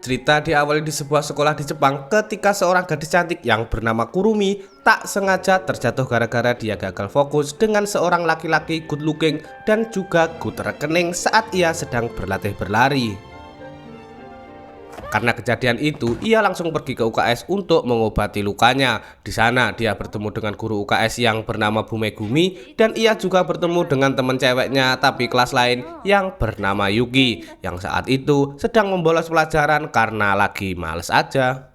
Cerita diawali di sebuah sekolah di Jepang ketika seorang gadis cantik yang bernama Kurumi tak sengaja terjatuh gara-gara dia gagal fokus dengan seorang laki-laki good looking dan juga good rekening saat ia sedang berlatih berlari. Karena kejadian itu, ia langsung pergi ke UKS untuk mengobati lukanya. Di sana, dia bertemu dengan guru UKS yang bernama Bu Megumi, dan ia juga bertemu dengan teman ceweknya tapi kelas lain yang bernama Yuki, yang saat itu sedang membolos pelajaran karena lagi males aja.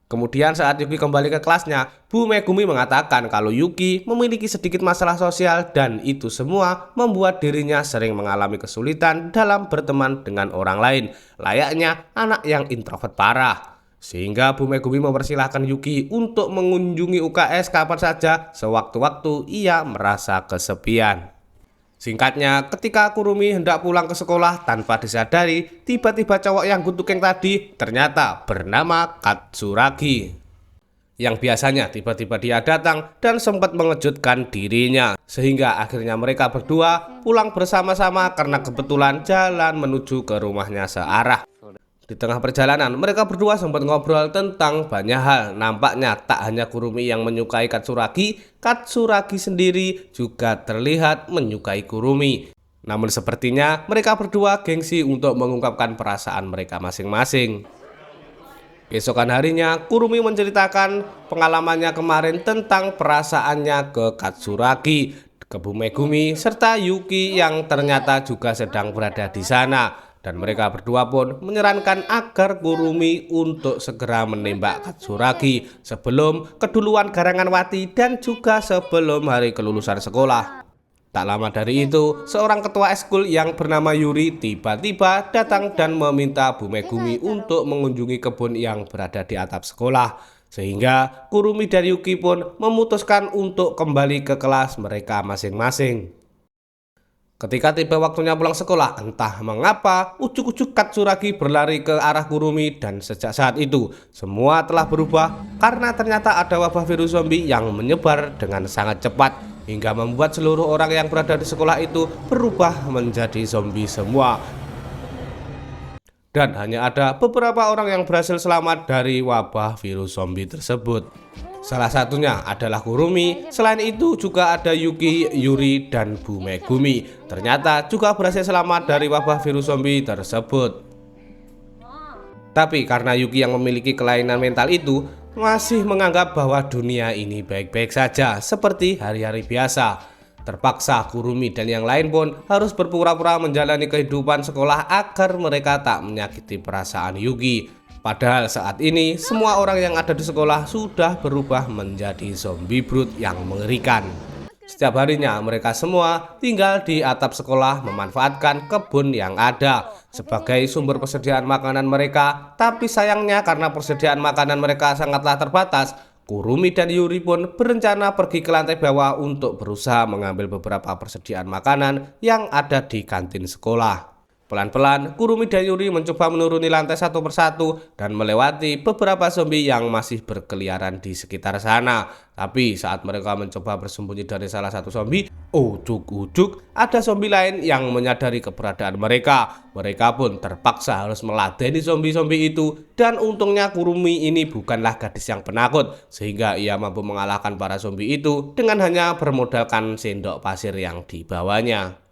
Kemudian saat Yuki kembali ke kelasnya, Bu Megumi mengatakan kalau Yuki memiliki sedikit masalah sosial dan itu semua membuat dirinya sering mengalami kesulitan dalam berteman dengan orang lain, layaknya anak yang introvert parah. Sehingga Bu Megumi mempersilahkan Yuki untuk mengunjungi UKS kapan saja sewaktu-waktu ia merasa kesepian. Singkatnya, ketika Kurumi hendak pulang ke sekolah tanpa disadari, tiba-tiba cowok yang good looking tadi ternyata bernama Katsuragi. Yang biasanya tiba-tiba dia datang dan sempat mengejutkan dirinya. Sehingga akhirnya mereka berdua pulang bersama-sama karena kebetulan jalan menuju ke rumahnya searah. Di tengah perjalanan, mereka berdua sempat ngobrol tentang banyak hal. Nampaknya tak hanya Kurumi yang menyukai Katsuragi, Katsuragi sendiri juga terlihat menyukai Kurumi. Namun sepertinya mereka berdua gengsi untuk mengungkapkan perasaan mereka masing-masing. Keesokan harinya, Kurumi menceritakan pengalamannya kemarin tentang perasaannya ke Katsuragi, ke Bu Megumi, serta Yuki yang ternyata juga sedang berada di sana. Dan mereka berdua pun menyarankan agar Kurumi untuk segera menembak Katsuragi sebelum keduluan Garangan Wati dan juga sebelum hari kelulusan sekolah. Tak lama dari itu, seorang ketua eskul yang bernama Yuri tiba-tiba datang dan meminta Bu Megumi untuk mengunjungi kebun yang berada di atap sekolah. Sehingga Kurumi dan Yuki pun memutuskan untuk kembali ke kelas mereka masing-masing. Ketika tiba waktunya pulang sekolah, entah mengapa ujuk-ujuk Katsuragi berlari ke arah Kurumi dan sejak saat itu semua telah berubah karena ternyata ada wabah virus zombie yang menyebar dengan sangat cepat hingga membuat seluruh orang yang berada di sekolah itu berubah menjadi zombie semua. Dan hanya ada beberapa orang yang berhasil selamat dari wabah virus zombie tersebut. Salah satunya adalah Kurumi, selain itu juga ada Yuki, Yuri, dan Bu Megumi. Ternyata juga berhasil selamat dari wabah virus zombie tersebut. Tapi karena Yuki yang memiliki kelainan mental itu masih menganggap bahwa dunia ini baik-baik saja seperti hari-hari biasa. Terpaksa Kurumi dan yang lain pun harus berpura-pura menjalani kehidupan sekolah agar mereka tak menyakiti perasaan Yuki. Padahal saat ini semua orang yang ada di sekolah sudah berubah menjadi zombie brute yang mengerikan. Setiap harinya mereka semua tinggal di atap sekolah memanfaatkan kebun yang ada sebagai sumber persediaan makanan mereka. Tapi sayangnya karena persediaan makanan mereka sangatlah terbatas, Kurumi dan Yuri pun berencana pergi ke lantai bawah untuk berusaha mengambil beberapa persediaan makanan yang ada di kantin sekolah. Pelan-pelan, Kurumi dan Yuri mencoba menuruni lantai satu persatu dan melewati beberapa zombie yang masih berkeliaran di sekitar sana. Tapi saat mereka mencoba bersembunyi dari salah satu zombie, ujuk-ujuk ada zombie lain yang menyadari keberadaan mereka. Mereka pun terpaksa harus meladeni zombie-zombie itu. Dan untungnya Kurumi ini bukanlah gadis yang penakut, sehingga ia mampu mengalahkan para zombie itu dengan hanya bermodalkan sendok pasir yang dibawanya.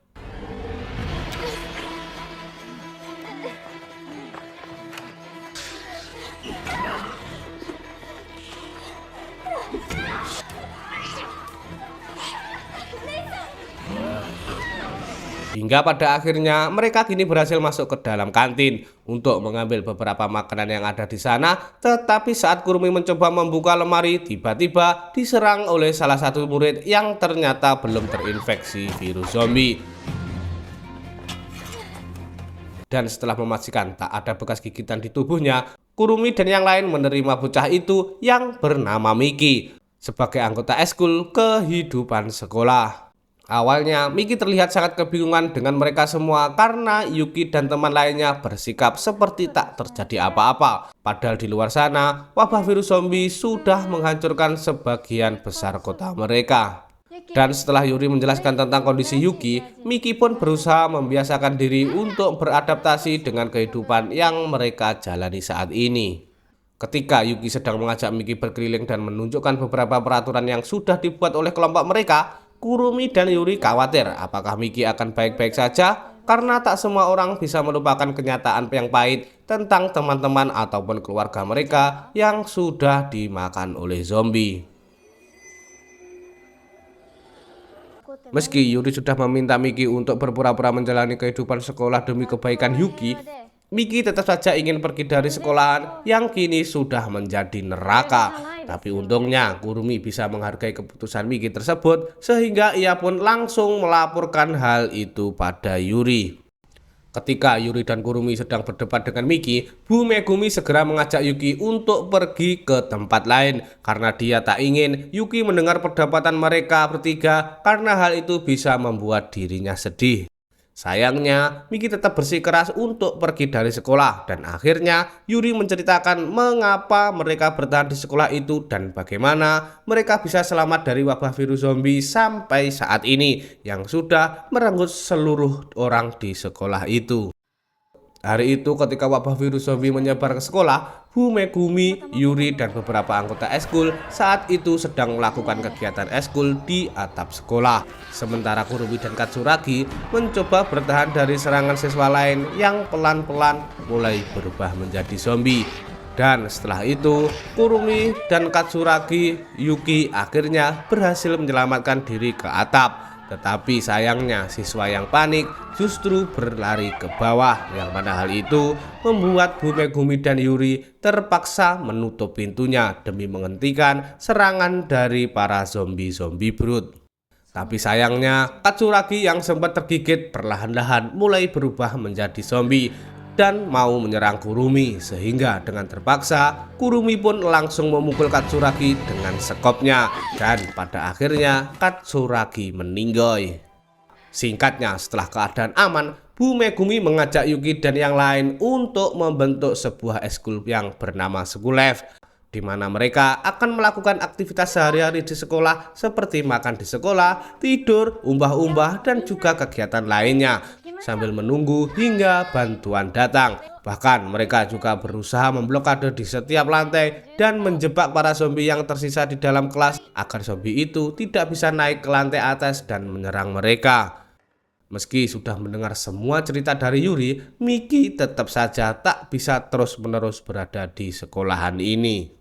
Hingga pada akhirnya mereka kini berhasil masuk ke dalam kantin untuk mengambil beberapa makanan yang ada di sana. Tetapi saat Kurumi mencoba membuka lemari, tiba-tiba diserang oleh salah satu murid yang ternyata belum terinfeksi virus zombie. Dan setelah memastikan tak ada bekas gigitan di tubuhnya, Kurumi dan yang lain menerima bocah itu yang bernama Miki sebagai anggota eskul kehidupan sekolah. Awalnya Miki terlihat sangat kebingungan dengan mereka semua karena Yuki dan teman lainnya bersikap seperti tak terjadi apa-apa. Padahal di luar sana wabah virus zombie sudah menghancurkan sebagian besar kota mereka. Dan setelah Yuri menjelaskan tentang kondisi Yuki, Miki pun berusaha membiasakan diri untuk beradaptasi dengan kehidupan yang mereka jalani saat ini. Ketika Yuki sedang mengajak Miki berkeliling dan menunjukkan beberapa peraturan yang sudah dibuat oleh kelompok mereka, Kurumi dan Yuri khawatir apakah Miki akan baik-baik saja, karena tak semua orang bisa melupakan kenyataan yang pahit tentang teman-teman ataupun keluarga mereka yang sudah dimakan oleh zombie. Meski Yuri sudah meminta Miki untuk berpura-pura menjalani kehidupan sekolah demi kebaikan Yuki, Miki tetap saja ingin pergi dari sekolahan yang kini sudah menjadi neraka. Tapi untungnya Kurumi bisa menghargai keputusan Miki tersebut, sehingga ia pun langsung melaporkan hal itu pada Yuri. Ketika Yuri dan Kurumi sedang berdebat dengan Miki, Bu Megumi segera mengajak Yuki untuk pergi ke tempat lain karena dia tak ingin Yuki mendengar perdebatan mereka bertiga, karena hal itu bisa membuat dirinya sedih. Sayangnya, Miki tetap bersikeras untuk pergi dari sekolah, dan akhirnya Yuri menceritakan mengapa mereka bertahan di sekolah itu dan bagaimana mereka bisa selamat dari wabah virus zombie sampai saat ini yang sudah merenggut seluruh orang di sekolah itu. Hari itu ketika wabah virus zombie menyebar ke sekolah, Bu Megumi, Yuri, dan beberapa anggota eskul saat itu sedang melakukan kegiatan eskul di atap sekolah. Sementara Kurumi dan Katsuragi mencoba bertahan dari serangan siswa lain yang pelan-pelan mulai berubah menjadi zombie. Dan setelah itu, Kurumi dan Katsuragi Yuki akhirnya berhasil menyelamatkan diri ke atap. Tetapi sayangnya siswa yang panik justru berlari ke bawah, yang mana hal itu membuat Bu Megumi dan Yuri terpaksa menutup pintunya demi menghentikan serangan dari para zombie-zombie brute. Tapi sayangnya Katsuragi yang sempat tergigit perlahan-lahan mulai berubah menjadi zombie dan mau menyerang Kurumi, sehingga dengan terpaksa Kurumi pun langsung memukul Katsuragi dengan sekopnya, dan pada akhirnya Katsuragi meninggoy. Singkatnya, setelah keadaan aman, Bu Megumi mengajak Yuki dan yang lain untuk membentuk sebuah eskul yang bernama School Life, di mana mereka akan melakukan aktivitas sehari-hari di sekolah seperti makan di sekolah, tidur, umbah-umbah, dan juga kegiatan lainnya sambil menunggu hingga bantuan datang. Bahkan mereka juga berusaha memblokade di setiap lantai dan menjebak para zombie yang tersisa di dalam kelas agar zombie itu tidak bisa naik ke lantai atas dan menyerang mereka. Meski sudah mendengar semua cerita dari Yuri, Miki tetap saja tak bisa terus-menerus berada di sekolahan ini.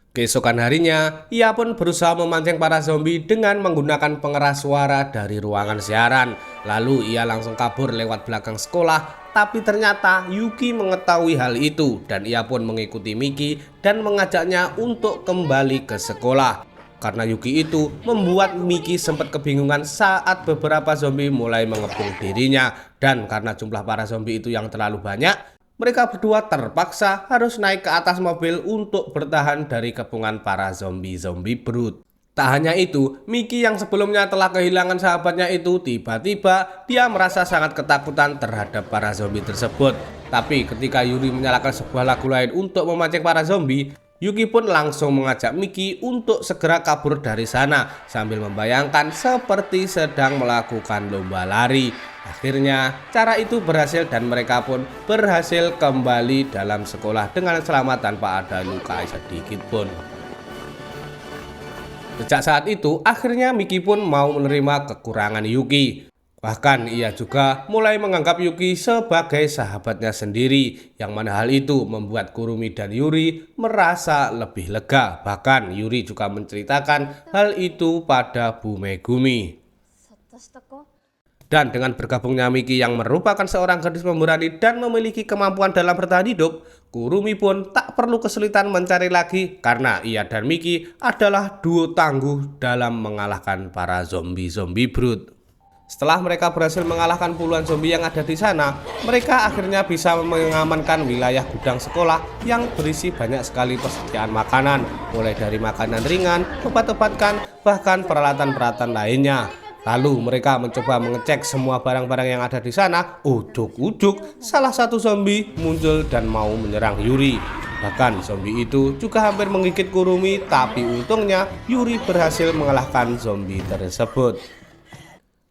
Keesokan harinya, ia pun berusaha memancing para zombie dengan menggunakan pengeras suara dari ruangan siaran. Lalu ia langsung kabur lewat belakang sekolah, tapi ternyata Yuki mengetahui hal itu dan ia pun mengikuti Miki dan mengajaknya untuk kembali ke sekolah. Karena Yuki itu membuat Miki sempat kebingungan saat beberapa zombie mulai mengepung dirinya, dan karena jumlah para zombie itu yang terlalu banyak, mereka berdua terpaksa harus naik ke atas mobil untuk bertahan dari kepungan para zombie-zombie brute. Tak hanya itu, Miki yang sebelumnya telah kehilangan sahabatnya itu, tiba-tiba dia merasa sangat ketakutan terhadap para zombie tersebut. Tapi ketika Yuri menyalakan sebuah lagu lain untuk memancing para zombie, Yuki pun langsung mengajak Miki untuk segera kabur dari sana sambil membayangkan seperti sedang melakukan lomba lari. Akhirnya cara itu berhasil dan mereka pun berhasil kembali dalam sekolah dengan selamat tanpa ada luka sedikit pun. Sejak saat itu akhirnya Miki pun mau menerima kekurangan Yuki. Bahkan ia juga mulai menganggap Yuki sebagai sahabatnya sendiri, yang mana hal itu membuat Kurumi dan Yuri merasa lebih lega. Bahkan Yuri juga menceritakan hal itu pada Bu Megumi. Dan dengan bergabungnya Miki yang merupakan seorang gadis pemberani dan memiliki kemampuan dalam bertahan hidup, Kurumi pun tak perlu kesulitan mencari lagi karena ia dan Miki adalah duo tangguh dalam mengalahkan para zombie-zombie brute. Setelah mereka berhasil mengalahkan puluhan zombie yang ada di sana, mereka akhirnya bisa mengamankan wilayah gudang sekolah yang berisi banyak sekali persediaan makanan, mulai dari makanan ringan, obat-obatan, bahkan peralatan-peralatan lainnya. Lalu mereka mencoba mengecek semua barang-barang yang ada di sana. Ujuk-ujuk salah satu zombie muncul dan mau menyerang Yuri. Bahkan zombie itu juga hampir menggigit Kurumi, tapi untungnya Yuri berhasil mengalahkan zombie tersebut.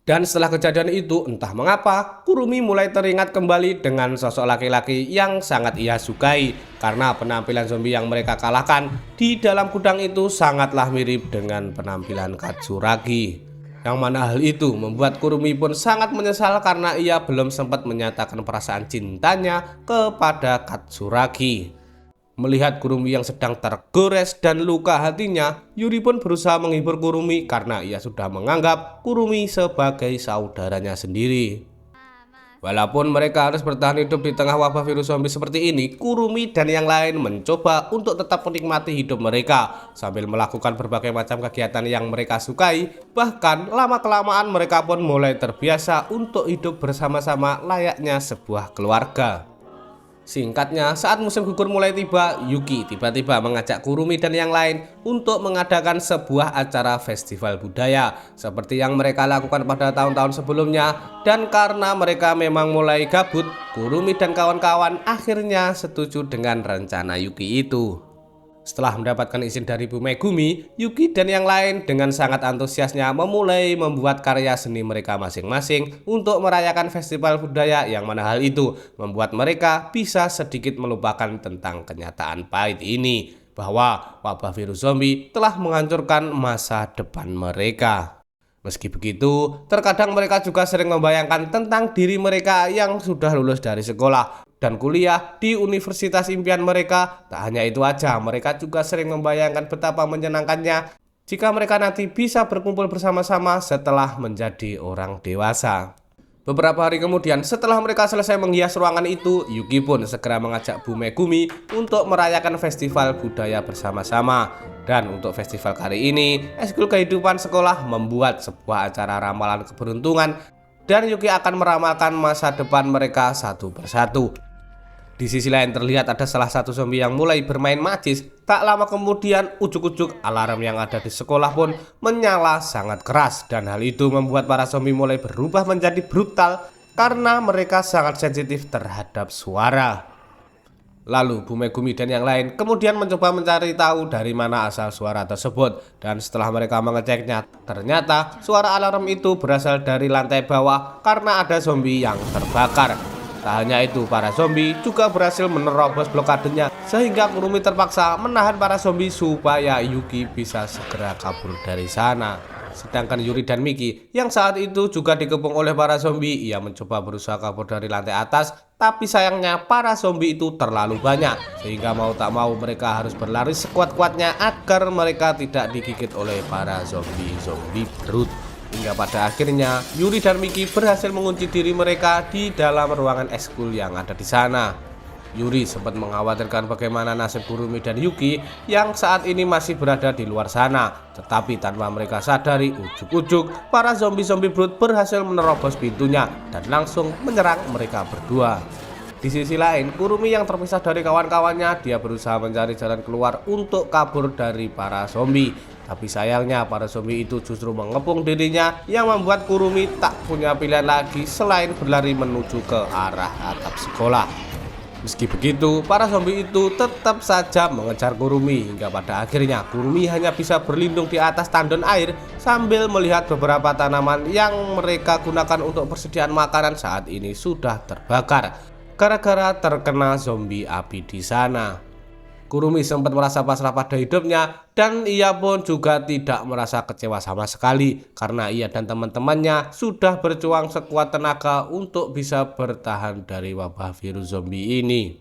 Dan setelah kejadian itu, entah mengapa, Kurumi mulai teringat kembali dengan sosok laki-laki yang sangat ia sukai. Karena penampilan zombie yang mereka kalahkan di dalam gudang itu sangatlah mirip dengan penampilan Katsuragi. Yang mana hal itu membuat Kurumi pun sangat menyesal karena ia belum sempat menyatakan perasaan cintanya kepada Katsuragi. Melihat Kurumi yang sedang tergores dan luka hatinya, Yuri pun berusaha menghibur Kurumi karena ia sudah menganggap Kurumi sebagai saudaranya sendiri. Walaupun mereka harus bertahan hidup di tengah wabah virus zombie seperti ini, Kurumi dan yang lain mencoba untuk tetap menikmati hidup mereka sambil melakukan berbagai macam kegiatan yang mereka sukai. Bahkan lama-kelamaan mereka pun mulai terbiasa untuk hidup bersama-sama layaknya sebuah keluarga. Singkatnya, saat musim gugur mulai tiba, Yuki tiba-tiba mengajak Kurumi dan yang lain untuk mengadakan sebuah acara festival budaya seperti yang mereka lakukan pada tahun-tahun sebelumnya. Dan karena mereka memang mulai gabut, Kurumi dan kawan-kawan akhirnya setuju dengan rencana Yuki itu. Setelah mendapatkan izin dari Bu Megumi, Yuki dan yang lain dengan sangat antusiasnya memulai membuat karya seni mereka masing-masing untuk merayakan festival budaya, yang mana hal itu membuat mereka bisa sedikit melupakan tentang kenyataan pahit ini, bahwa wabah virus zombie telah menghancurkan masa depan mereka. Meski begitu, terkadang mereka juga sering membayangkan tentang diri mereka yang sudah lulus dari sekolah dan kuliah di universitas impian mereka. Tak hanya itu aja, mereka juga sering membayangkan betapa menyenangkannya jika mereka nanti bisa berkumpul bersama-sama setelah menjadi orang dewasa. Beberapa hari kemudian, setelah mereka selesai menghias ruangan itu, Yuki pun segera mengajak Bu Megumi untuk merayakan festival budaya bersama-sama. Dan untuk festival kali ini, Eskul Kehidupan Sekolah membuat sebuah acara ramalan keberuntungan, dan Yuki akan meramalkan masa depan mereka satu persatu. Di sisi lain terlihat ada salah satu zombie yang mulai bermain magis. Tak lama kemudian ujuk-ujuk alarm yang ada di sekolah pun menyala sangat keras. Dan hal itu membuat para zombie mulai berubah menjadi brutal karena mereka sangat sensitif terhadap suara. Lalu Bu Megumi dan yang lain kemudian mencoba mencari tahu dari mana asal suara tersebut. Dan setelah mereka mengeceknya, ternyata suara alarm itu berasal dari lantai bawah karena ada zombie yang terbakar. Tak hanya itu, para zombie juga berhasil menerobos blokadenya sehingga Kurumi terpaksa menahan para zombie supaya Yuki bisa segera kabur dari sana. Sedangkan Yuri dan Miki yang saat itu juga dikepung oleh para zombie, ia mencoba berusaha kabur dari lantai atas, tapi sayangnya para zombie itu terlalu banyak sehingga mau tak mau mereka harus berlari sekuat-kuatnya agar mereka tidak digigit oleh para zombie brut. Hingga pada akhirnya Yuri dan Miki berhasil mengunci diri mereka di dalam ruangan ekskul yang ada di sana. Yuri sempat mengkhawatirkan bagaimana nasib Kurumi dan Yuki yang saat ini masih berada di luar sana. Tetapi tanpa mereka sadari, ujuk-ujuk para zombie brut berhasil menerobos pintunya dan langsung menyerang mereka berdua. Di sisi lain, Kurumi yang terpisah dari kawan-kawannya, dia berusaha mencari jalan keluar untuk kabur dari para zombie. Tapi sayangnya para zombie itu justru mengepung dirinya, yang membuat Kurumi tak punya pilihan lagi selain berlari menuju ke arah atap sekolah. Meski begitu, para zombie itu tetap saja mengejar Kurumi hingga pada akhirnya Kurumi hanya bisa berlindung di atas tandon air sambil melihat beberapa tanaman yang mereka gunakan untuk persediaan makanan saat ini sudah terbakar gara-gara terkena zombie api di sana. Kurumi sempat merasa pasrah pada hidupnya dan ia pun juga tidak merasa kecewa sama sekali karena ia dan teman-temannya sudah berjuang sekuat tenaga untuk bisa bertahan dari wabah virus zombie ini.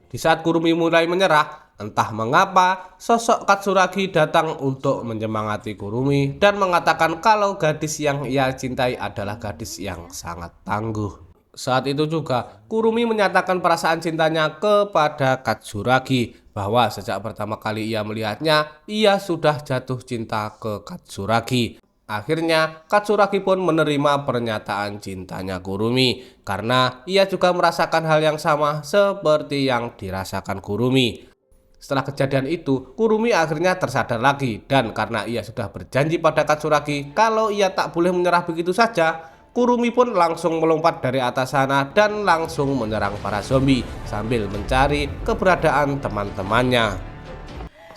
Di saat Kurumi mulai menyerah, entah mengapa sosok Katsuragi datang untuk menyemangati Kurumi dan mengatakan kalau gadis yang ia cintai adalah gadis yang sangat tangguh. Saat itu juga Kurumi menyatakan perasaan cintanya kepada Katsuragi, bahwa sejak pertama kali ia melihatnya, ia sudah jatuh cinta ke Katsuragi. Akhirnya Katsuragi pun menerima pernyataan cintanya Kurumi karena ia juga merasakan hal yang sama seperti yang dirasakan Kurumi. Setelah kejadian itu, Kurumi akhirnya tersadar lagi dan karena ia sudah berjanji pada Katsuragi kalau ia tak boleh menyerah begitu saja, Kurumi pun langsung melompat dari atas sana dan langsung menyerang para zombie sambil mencari keberadaan teman-temannya.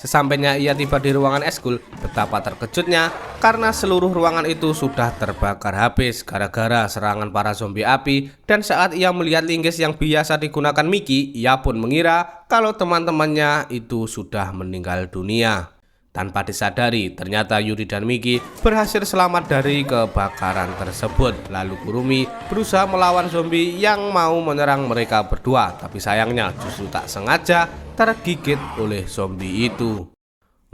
Sesampainya ia tiba di ruangan eskul, betapa terkejutnya karena seluruh ruangan itu sudah terbakar habis gara-gara serangan para zombie api. Dan saat ia melihat linggis yang biasa digunakan Miki, ia pun mengira kalau teman-temannya itu sudah meninggal dunia. Tanpa disadari, ternyata Yuri dan Miki berhasil selamat dari kebakaran tersebut. Lalu Kurumi berusaha melawan zombie yang mau menyerang mereka berdua, tapi sayangnya justru tak sengaja tergigit oleh zombie itu.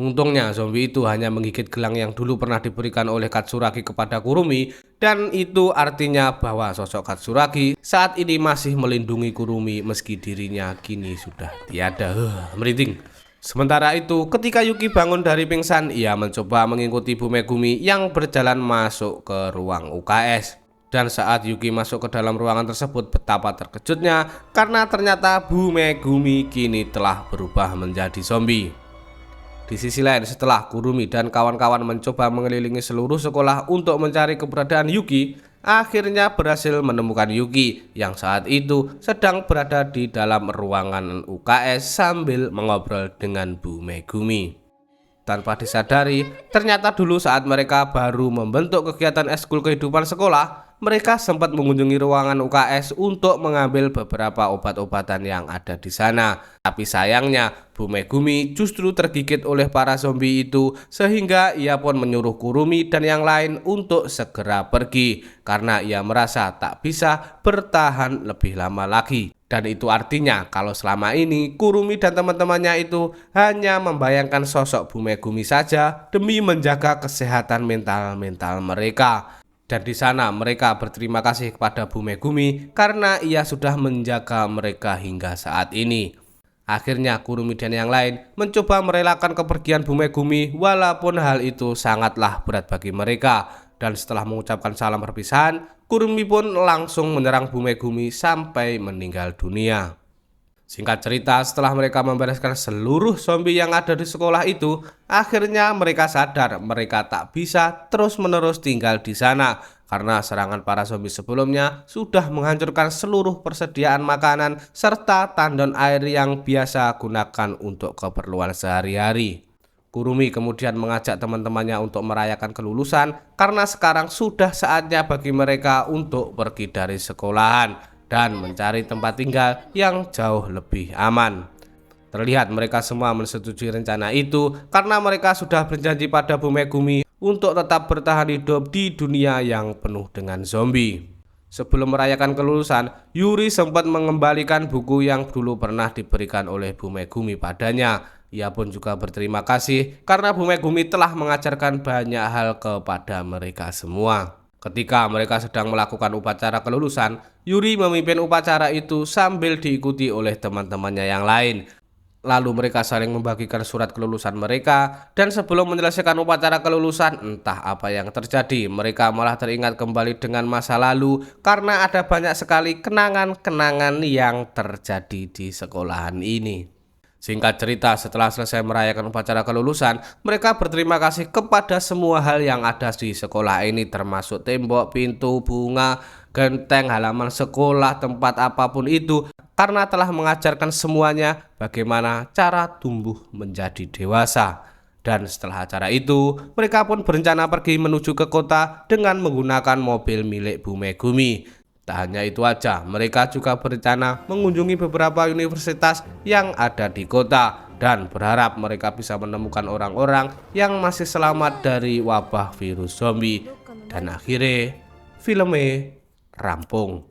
Untungnya zombie itu hanya menggigit gelang yang dulu pernah diberikan oleh Katsuragi kepada Kurumi, dan itu artinya bahwa sosok Katsuragi saat ini masih melindungi Kurumi meski dirinya kini sudah tiada. Merinding. Sementara itu, ketika Yuki bangun dari pingsan, ia mencoba mengikuti Bumegumi yang berjalan masuk ke ruang UKS. Dan saat Yuki masuk ke dalam ruangan tersebut, betapa terkejutnya karena ternyata Bumegumi kini telah berubah menjadi zombie. Di sisi lain, setelah Kurumi dan kawan-kawan mencoba mengelilingi seluruh sekolah untuk mencari keberadaan Yuki, akhirnya berhasil menemukan Yuki yang saat itu sedang berada di dalam ruangan UKS sambil mengobrol dengan Bumegumi. Tanpa disadari, ternyata dulu saat mereka baru membentuk kegiatan eskul kehidupan sekolah, mereka sempat mengunjungi ruangan UKS untuk mengambil beberapa obat-obatan yang ada di sana. Tapi sayangnya, Bumegumi justru tergigit oleh para zombie itu sehingga ia pun menyuruh Kurumi dan yang lain untuk segera pergi karena ia merasa tak bisa bertahan lebih lama lagi. Dan itu artinya kalau selama ini Kurumi dan teman-temannya itu hanya membayangkan sosok Bumegumi saja demi menjaga kesehatan mental mereka. Dan di sana mereka berterima kasih kepada Bumegumi karena ia sudah menjaga mereka hingga saat ini. Akhirnya Kurumi dan yang lain mencoba merelakan kepergian Bumegumi walaupun hal itu sangatlah berat bagi mereka. Dan setelah mengucapkan salam perpisahan, Kurumi pun langsung menyerang Bumegumi sampai meninggal dunia. Singkat cerita, setelah mereka membereskan seluruh zombie yang ada di sekolah itu, akhirnya mereka sadar mereka tak bisa terus-menerus tinggal di sana karena serangan para zombie sebelumnya sudah menghancurkan seluruh persediaan makanan serta tandon air yang biasa gunakan untuk keperluan sehari-hari. Kurumi kemudian mengajak teman-temannya untuk merayakan kelulusan karena sekarang sudah saatnya bagi mereka untuk pergi dari sekolahan dan mencari tempat tinggal yang jauh lebih aman. Terlihat mereka semua menyetujui rencana itu karena mereka sudah berjanji pada Bumegumi untuk tetap bertahan hidup di dunia yang penuh dengan zombie. Sebelum merayakan kelulusan, Yuri sempat mengembalikan buku yang dulu pernah diberikan oleh Bumegumi padanya. Ia pun juga berterima kasih karena Bumegumi telah mengajarkan banyak hal kepada mereka semua. Ketika mereka sedang melakukan upacara kelulusan, Yuri memimpin upacara itu sambil diikuti oleh teman-temannya yang lain. Lalu mereka saling membagikan surat kelulusan mereka, dan sebelum menyelesaikan upacara kelulusan, entah apa yang terjadi, mereka malah teringat kembali dengan masa lalu karena ada banyak sekali kenangan-kenangan yang terjadi di sekolahan ini. Singkat cerita, setelah selesai merayakan upacara kelulusan, mereka berterima kasih kepada semua hal yang ada di sekolah ini, termasuk tembok, pintu, bunga, genteng, halaman sekolah, tempat apapun itu, karena telah mengajarkan semuanya bagaimana cara tumbuh menjadi dewasa. Dan setelah acara itu, mereka pun berencana pergi menuju ke kota dengan menggunakan mobil milik Bumegumi. Tak hanya itu aja, mereka juga berencana mengunjungi beberapa universitas yang ada di kota dan berharap mereka bisa menemukan orang-orang yang masih selamat dari wabah virus zombie. Dan akhirnya filmnya rampung.